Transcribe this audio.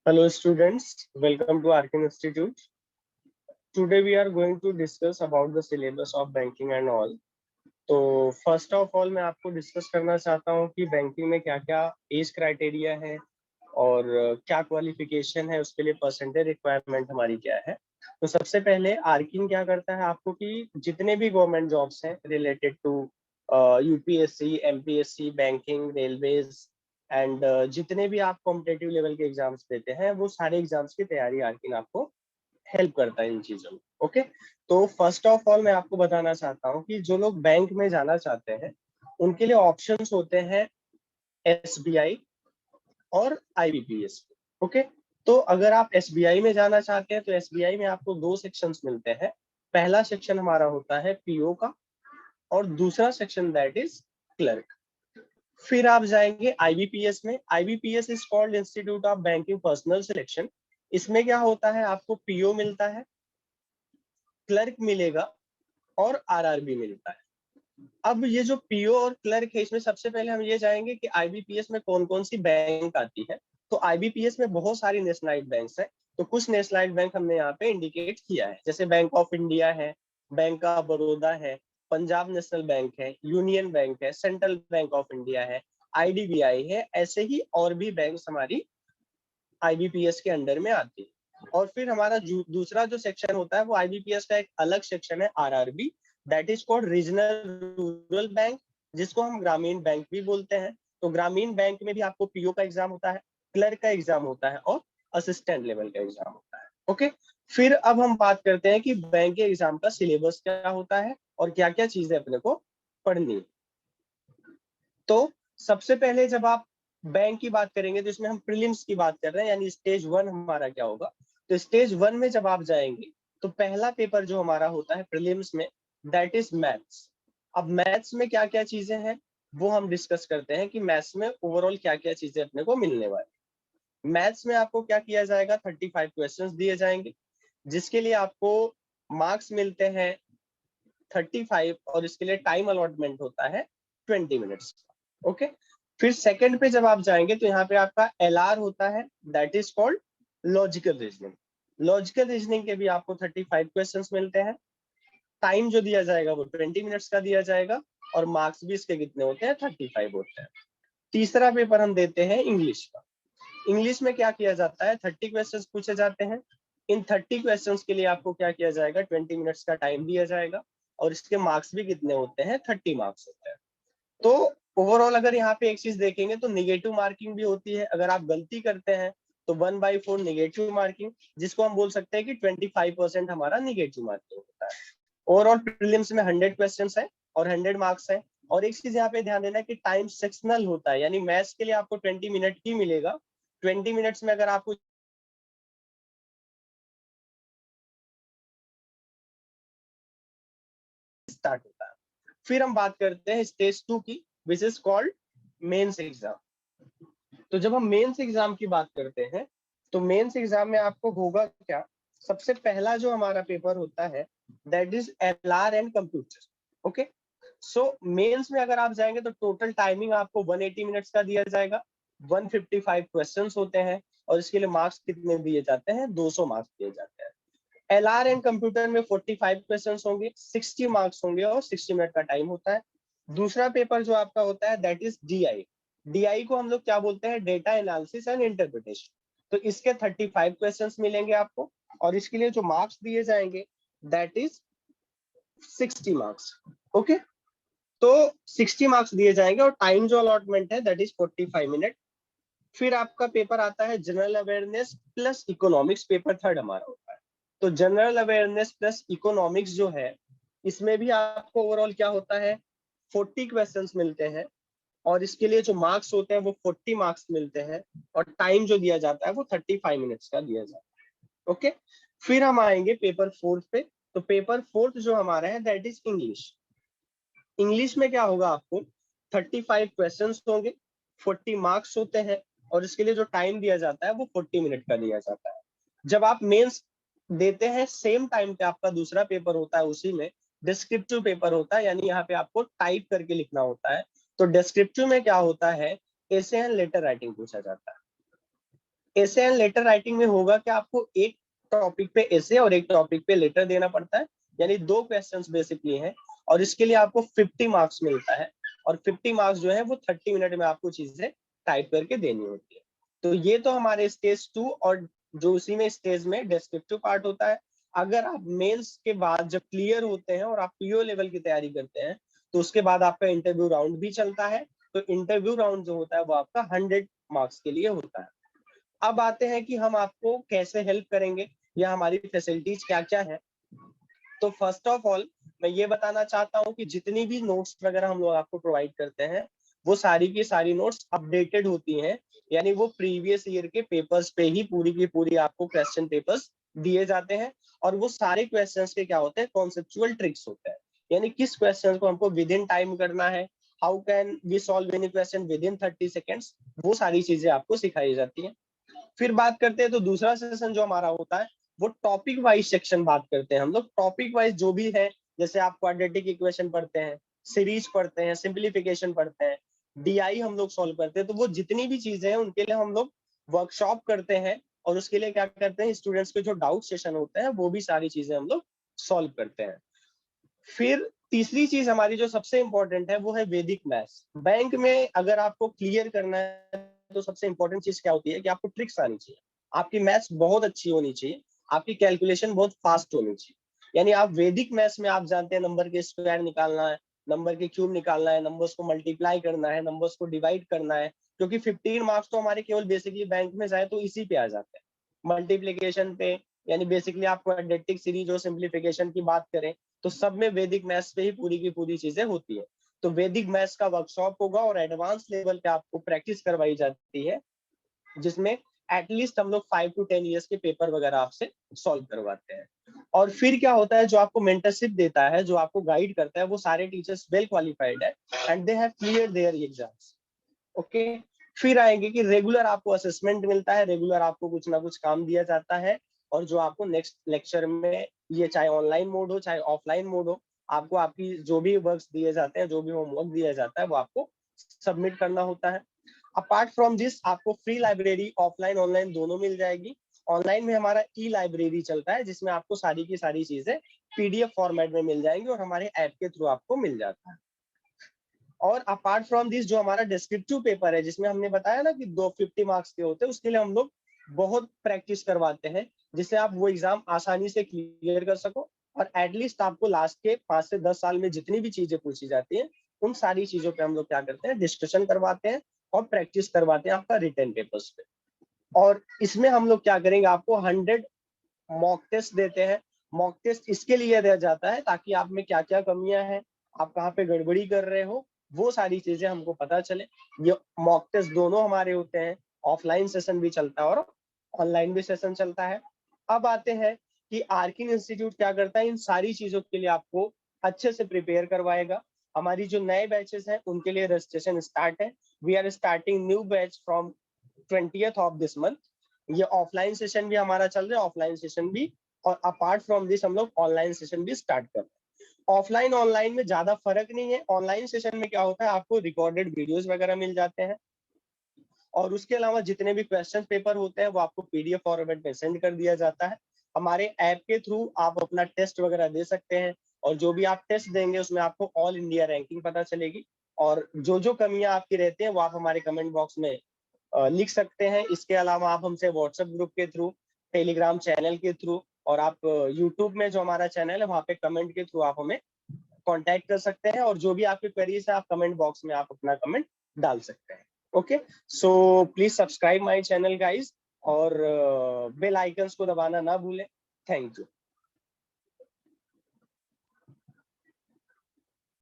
Hello students, welcome to Arkin Institute. Today we are going to discuss about the syllabus of banking and all. तो first of all मैं आपको discuss करना चाहता हूँ कि banking में क्या क्या एज क्राइटेरिया है और क्या क्वालिफिकेशन है, उसके लिए परसेंटेज रिक्वायरमेंट हमारी क्या है। तो सबसे पहले आर्किन क्या करता है आपको कि जितने भी गवर्नमेंट जॉब्स हैं related to UPSC, MPSC, banking, railways and जितने भी आप कॉम्पिटेटिव लेवल के एग्जाम्स देते हैं वो सारे एग्जाम्स की तैयारी आर्किन आपको हेल्प करता है इन चीजों में। ओके, तो फर्स्ट ऑफ ऑल मैं आपको बताना चाहता हूँ कि जो लोग बैंक में जाना चाहते हैं उनके लिए ऑप्शंस होते हैं एसबीआई और आईबीपीएस। ओके, तो अगर आप एसबीआई में जाना चाहते हैं तो एसबीआई में आपको दो सेक्शंस मिलते हैं। पहला सेक्शन हमारा होता है पीओ का और दूसरा सेक्शन दैट इज क्लर्क। फिर आप जाएंगे आईबीपीएस में। IBPS is called institute of banking personal selection. इसमें क्या होता है, आपको पीओ मिलता है, क्लर्क मिलेगा और आरआरबी मिलता है। अब ये जो पीओ और क्लर्क है इसमें सबसे पहले हम ये जाएंगे कि आईबीपीएस में कौन कौन सी बैंक आती है। तो आईबीपीएस में बहुत सारी नेशनलाइज्ड बैंक्स हैं, तो कुछ नेशनलाइज्ड बैंक हमने यहाँ पे इंडिकेट किया है, जैसे बैंक ऑफ इंडिया है, बैंक ऑफ बड़ौदा है, पंजाब नेशनल बैंक है, यूनियन बैंक है, सेंट्रल बैंक ऑफ इंडिया है, आईडीबीआई है। ऐसे ही और भी बैंक हमारी आईबीपीएस के अंडर में आती है। और फिर हमारा दूसरा जो सेक्शन होता है वो आईबीपीएस का एक अलग सेक्शन है RRB, that is called regional rural bank, जिसको हम ग्रामीण बैंक भी बोलते हैं। तो ग्रामीण बैंक में भी आपको पीओ का एग्जाम होता है, क्लर्क का एग्जाम होता है और असिस्टेंट लेवल का एग्जाम होता है। ओके, फिर अब हम बात करते हैं कि बैंक के एग्जाम का सिलेबस क्या होता है और क्या क्या चीजें अपने को पढ़नी है। तो सबसे पहले जब आप बैंक की बात करेंगे तो इसमें हम प्रीलिम्स की बात कर रहे हैं, यानी स्टेज 1 हमारा क्या होगा। तो स्टेज 1 में जब आप जाएंगे तो पहला पेपर जो हमारा होता है प्रीलिम्स में दैट इज मैथ्स। अब मैथ्स में क्या क्या चीजें हैं वो हम डिस्कस करते हैं कि मैथ्स में ओवरऑल क्या क्या चीजें अपने को मिलने वाली। मैथ्स में आपको क्या किया जाएगा, 35 क्वेश्चंस दिए जाएंगे जिसके लिए आपको मार्क्स मिलते हैं 35 और इसके लिए टाइम अलॉटमेंट होता है 20 मिनट्स। ओके, फिर सेकंड पे जब आप जाएंगे तो यहाँ पे आपका एलआर होता है, that is called logical reasoning. Logical reasoning के भी आपको 35 क्वेश्चंस मिलते हैं। टाइम जो दिया जाएगा वो 20 मिनट्स का दिया जाएगा और मार्क्स भी इसके कितने होते हैं, 35 होते हैं। तीसरा पेपर हम देते हैं इंग्लिश का। इंग्लिश में क्या किया जाता है, 30 क्वेश्चंस पूछे जाते हैं। इन 30 क्वेश्चंस के लिए आपको क्या किया जाएगा, 20 मिनट्स का टाइम दिया जाएगा और इसके मार्क्स भी कितने होते हैं, 30 मार्क्स होते हैं। तो ओवरऑल अगर यहाँ पे एक चीज देखेंगे तो निगेटिव मार्किंग भी होती है। अगर आप गलती करते हैं तो 1/4 निगेटिव मार्किंग, जिसको हम बोल सकते हैं कि 25% हमारा निगेटिव मार्किंग होता है। ओवरऑल प्रीलिम्स में 100 क्वेश्चंस है और 100 मार्क्स है। और एक चीज यहाँ पे ध्यान देना कि टाइम सेक्शनल होता है, यानी मैथ्स के लिए आपको 20 मिनट ही मिलेगा। 20 मिनट्स में अगर आपको स्टार्ट होता है। फिर हम बात करते हैं स्टेज 2 की, which is called mains exam. तो जब हम मेंस एग्जाम की बात करते हैं तो मेंस एग्जाम में आपको होगा क्या, सबसे पहला जो हमारा पेपर होता है that is LR and computer. Okay, so mains में अगर आप जाएंगे तो टोटल टाइमिंग आपको 180 मिनट्स का दिया जाएगा। 155 क्वेश्चंस होते हैं और इसके लिए मार्क्स कितने दिए जाते हैं, 200 मार्क्स दिए जाते हैं। एलआर एंड कंप्यूटर में 45 क्वेश्चंस होंगे, 60 मार्क्स होंगे और 60 मिनट का टाइम होता है। दूसरा पेपर जो आपका होता है दैट इज डीआई। डीआई को हम लोग क्या बोलते हैं, डेटा एनालिसिस एंड इंटरप्रिटेशन। तो इसके 35 क्वेश्चंस मिलेंगे आपको और इसके लिए जो मार्क्स दिए जाएंगे दैट इज 60 मार्क्स। ओके, तो 60 मार्क्स दिए जाएंगे और टाइम जो अलॉटमेंट है दैट इज 45 मिनट। फिर आपका पेपर आता है general awareness plus economics, paper third हमारा होता है। तो जनरल अवेयरनेस प्लस इकोनॉमिक्स जो है इसमें भी आपको ओवरऑल क्या होता है, 40 क्वेश्चंस मिलते हैं और इसके लिए जो मार्क्स होते हैं वो 40 मार्क्स मिलते हैं और टाइम जो दिया जाता है वो 35 मिनट्स का दिया जाता है। ओके, फिर हम आएंगे पेपर फोर्थ पे। तो पेपर फोर्थ जो हमारा है दैट इज इंग्लिश। इंग्लिश में क्या होगा, आपको 35 क्वेश्चंस होंगे, 40 मार्क्स होते हैं और इसके लिए जो टाइम दिया जाता है वो 40 मिनट का दिया जाता है। जब आप मेंस देते हैं सेम टाइम पे आपका दूसरा पेपर होता है, उसी में डिस्क्रिप्टिव पेपर होता है, यानी यहाँ पे आपको टाइप करके लिखना होता है। तो डिस्क्रिप्टिव में क्या होता है, एसे एंड लेटर राइटिंग पूछा जाता है। एसे एंड लेटर राइटिंग में होगा कि आपको एक टॉपिक पे एसे और एक टॉपिक पे लेटर देना पड़ता है, यानी 2 क्वेश्चंस बेसिकली हैं, और इसके लिए आपको 50 मार्क्स मिलता है, और 50 मार्क्स जो है वो 30 मिनट में आपको चीजें टाइप करके देनी होती है। तो ये तो हमारे स्टेज 2, और जो उसी में स्टेज में डिस्क्रिप्टिव पार्ट होता है। अगर आप मेंस के बाद जब क्लियर होते हैं और आप पीओ लेवल की तैयारी करते हैं, तो उसके बाद आपका इंटरव्यू राउंड भी चलता है। तो इंटरव्यू राउंड जो होता है वो आपका 100 मार्क्स के लिए होता है। अब आते हैं कि हम आपको कैसे हेल्प करेंगे या हमारी फैसिलिटीज क्या क्या है। तो फर्स्ट ऑफ ऑल मैं ये बताना चाहता हूँ कि जितनी भी नोट्स वगैरह हम लोग आपको प्रोवाइड करते हैं, वो सारी की सारी नोट्स अपडेटेड होती हैं, यानी वो प्रीवियस ईयर के पेपर्स पे ही पूरी की पूरी आपको क्वेश्चन पेपर्स दिए जाते हैं। और वो सारे क्वेश्चंस के क्या होते हैं, कॉन्सेप्चुअल ट्रिक्स होते हैं, यानी किस क्वेश्चन को हमको विद इन टाइम करना है, how can we solve any question within 30 seconds, वो सारी चीजें आपको सिखाई जाती हैं। फिर बात करते हैं तो दूसरा सेशन जो हमारा होता है वो टॉपिक वाइज सेक्शन बात करते हैं हम लोग। टॉपिक वाइज जो भी है, जैसे आप क्वाड्रेटिक इक्वेशन पढ़ते हैं, सीरीज पढ़ते हैं, सिंप्लीफिकेशन पढ़ते हैं, डीआई हम लोग सॉल्व करते हैं, तो वो जितनी भी चीजें हैं उनके लिए हम लोग वर्कशॉप करते हैं, और उसके लिए क्या करते हैं, स्टूडेंट्स के जो डाउट सेशन होते हैं वो भी सारी चीजें हम लोग सॉल्व करते हैं। फिर तीसरी चीज हमारी जो सबसे इंपॉर्टेंट है वो है वैदिक मैथ्स। बैंक में अगर आपको क्लियर करना है तो सबसे इंपॉर्टेंट चीज क्या होती है कि आपको ट्रिक्स आनी चाहिए, आपकी मैथ्स बहुत अच्छी होनी चाहिए, आपकी कैलकुलेशन बहुत फास्ट होनी चाहिए। यानी आप वैदिक मैथ्स में आप जानते हैं नंबर के स्क्वायर निकालना है, नंबर के क्यूब निकालना है, नंबर्स को मल्टीप्लाई करना है, नंबर्स को डिवाइड करना है, क्योंकि 15 मार्क्स तो हमारे केवल बेसिकली बैंक में जाए तो इसी पे आ जाते हैं, मल्टीप्लीकेशन पे। यानी बेसिकली आप क्वाड्रेटिक सीरीज और सिंप्लीफिकेशन की बात करें तो सब में वैदिक मैथ्स पे ही पूरी की पूरी चीजें होती है। तो वैदिक मैथ्स का वर्कशॉप होगा और एडवांस लेवल पे आपको प्रैक्टिस करवाई जाती है, जिसमें एटलीस्ट हम लोग 5 to 10 ईयर्स के पेपर वगैरह आपसे सॉल्व करवाते हैं। और फिर क्या होता है, जो आपको मेंटरशिप देता है, जो आपको गाइड करता है, वो सारे टीचर्स वेल क्वालिफाइड है and they have cleared their exams. Okay. फिर आएंगे कि रेगुलर आपको असेसमेंट मिलता है, रेगुलर आपको कुछ ना कुछ काम दिया जाता है, और जो आपको नेक्स्ट लेक्चर में, ये चाहे ऑनलाइन मोड हो चाहे ऑफलाइन मोड हो, आपको आपकी जो भी वर्क्स दिए जाते हैं, जो भी होमवर्क दिया जाता है, वो आपको सबमिट करना होता है। अपार्ट फ्रॉम दिस आपको फ्री लाइब्रेरी ऑफलाइन ऑनलाइन दोनों मिल जाएगी। ऑनलाइन में हमारा ई लाइब्रेरी चलता है, जिसमें आपको सारी की सारी चीजें पीडीएफ फॉर्मेट में मिल जाएंगी और हमारे ऐप के थ्रू आपको मिल जाता है। और अपार्ट फ्रॉम दिस जो हमारा डिस्क्रिप्टिव पेपर है, जिसमें हमने बताया ना कि 250 मार्क्स के होते हैं, उसके लिए हम लोग बहुत प्रैक्टिस करवाते हैं, जिससे आप वो एग्जाम आसानी से क्लियर कर सको, और एटलीस्ट आपको लास्ट के 5 से 10 साल में जितनी भी चीजें पूछी जाती हैं, उन सारी चीजों पे हम लोग क्या करते हैं, डिस्कशन करवाते हैं और प्रैक्टिस करवाते हैं आपका रिटन पेपर्स पे। और इसमें हम लोग क्या करेंगे, आपको 100 मॉक टेस्ट देते हैं। मॉक टेस्ट इसके लिए दिया जाता है ताकि आप में क्या क्या कमियां हैं, आप कहाँ पे गड़बड़ी कर रहे हो, वो सारी चीजें हमको पता चले। ये मॉक टेस्ट दोनों हमारे होते हैं, ऑफलाइन सेशन भी चलता है और ऑनलाइन भी सेशन चलता है। अब आते हैं कि आर्किन इंस्टीट्यूट क्या करता है, इन सारी चीजों के लिए आपको अच्छे से प्रिपेयर करवाएगा। हमारी जो नए बैचेस हैं उनके लिए रजिस्ट्रेशन स्टार्ट है। We are starting new batch from 20th of this month. ये ऑफलाइन सेशन भी हमारा चल रहा है, ऑफलाइन सेशन भी, और अपार्ट फ्रॉम दिस हम लोग ऑनलाइन सेशन भी स्टार्ट कर रहे हैं। ऑफलाइन ऑनलाइन में ज्यादा फर्क नहीं है। ऑनलाइन सेशन में क्या होता है, आपको रिकॉर्डेड वीडियोस वगैरह मिल जाते हैं, और उसके अलावा जितने भी क्वेश्चन पेपर होते हैं वो आपको पीडीएफ फॉर्मेट में सेंड कर दिया जाता है। हमारे ऐप के थ्रू आप अपना टेस्ट वगैरह दे सकते हैं, और जो भी आप टेस्ट देंगे उसमें आपको ऑल इंडिया रैंकिंग पता चलेगी। और जो जो कमियां आपकी रहती हैं वो आप हमारे कमेंट बॉक्स में लिख सकते हैं। इसके अलावा आप हमसे व्हाट्सएप ग्रुप के थ्रू, टेलीग्राम चैनल के थ्रू, और आप यूट्यूब में जो हमारा चैनल है वहाँ पे कमेंट के थ्रू आप हमें कांटेक्ट कर सकते हैं, और जो भी आपकी क्वेरीज है आप कमेंट बॉक्स में आप अपना कमेंट डाल सकते हैं। Okay, so please subscribe my channel guys, और बेल आइकन्स को दबाना ना भूलें। Thank you.